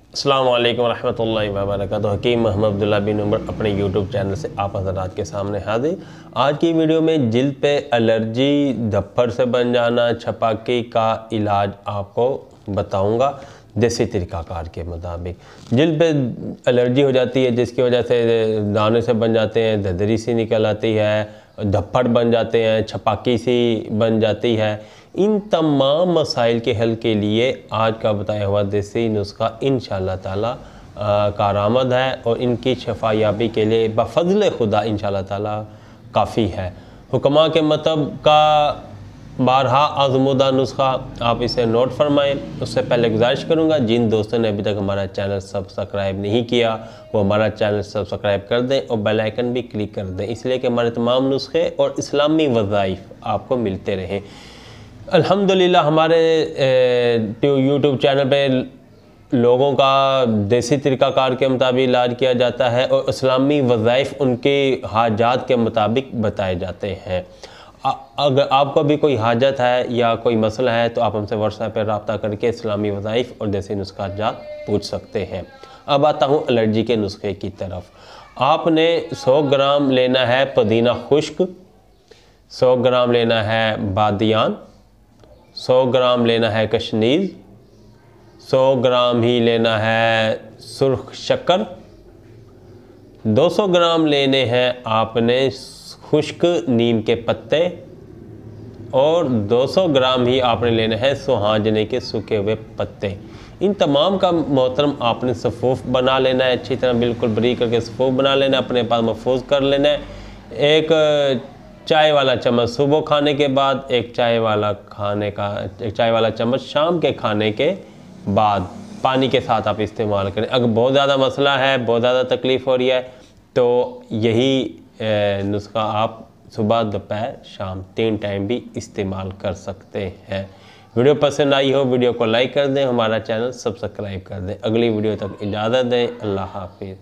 अस्सलाम वालेकुम रहमतुल्लाहि व बरकातुहू। हकीम मोहम्मद अब्दुल्ला बिन उमर अपने यूट्यूब चैनल से आप हज़रात के सामने हाजिर। आज की वीडियो में जिल्द पे एलर्जी, धब्बड़ से बन जाना, छपाकी का इलाज आपको बताऊंगा देसी तरीक़ाकार के मुताबिक। जिल्द पे एलर्जी हो जाती है जिसकी वजह से दाने से बन जाते हैं, ददरी सी निकल आती है, धब्बड़ बन जाते हैं, छपाकी सी बन जाती है। इन तमाम मसाइल के हल के लिए आज का बताया हुआ देसी नुस्खा इंशाअल्लाह ताला कारआमद है और इनकी शफायाबी के लिए बफज़ल खुदा इंशाअल्लाह ताला काफ़ी है। हुक्मा के मतलब का बारहा आज़मुदा नुस्खा, आप इसे नोट फरमाएं। उससे पहले गुजारिश करूंगा जिन दोस्तों ने अभी तक हमारा चैनल सब्सक्राइब नहीं किया वो हमारा चैनल सब्सक्राइब कर दें और बेल आइकन भी क्लिक कर दें, इसलिए कि हमारे तमाम नुस्खे और इस्लामी वज़ाइफ आपको मिलते रहें। अल्हम्दुलिल्लाह हमारे यूट्यूब चैनल पे लोगों का देसी तरीक़ाकार के मुताबिक इलाज किया जाता है और इस्लामी वज़ाइफ उनके हाजात के मुताबिक बताए जाते हैं। अगर आपको भी कोई हाजत है या कोई मसला है तो आप हमसे व्हाट्सएप पर रब्ता करके इस्लामी वज़ाइफ और देसी नुस्खाजात पूछ सकते हैं। अब आता हूँ एलर्जी के नुस्खे की तरफ। आपने 100 ग्राम लेना है पुदीना खुश्क, 100 ग्राम लेना है बादियान, 100 ग्राम लेना है कशनीज़, 100 ग्राम ही लेना है सुर्ख शक्कर, 200 ग्राम लेने हैं आपने खुश्क नीम के पत्ते और 200 ग्राम ही आपने लेना है सुहाजने के सूखे हुए पत्ते। इन तमाम का मोहतरम आपने सफ़ूफ बना लेना है, अच्छी तरह बिल्कुल बरीक करके सफ़ूफ बना लेना है, अपने पास महफूज कर लेना है। एक चाय वाला चम्मच सुबह खाने के बाद, एक चाय वाला चम्मच शाम के खाने के बाद पानी के साथ आप इस्तेमाल करें। अगर बहुत ज़्यादा मसला है, बहुत ज़्यादा तकलीफ़ हो रही है तो यही नुस्खा आप सुबह, दोपहर, शाम 3 टाइम भी इस्तेमाल कर सकते हैं। वीडियो पसंद आई हो वीडियो को लाइक कर दें, हमारा चैनल सब्सक्राइब कर दें। अगली वीडियो तक इजाज़त दें। अल्लाह हाफिज़।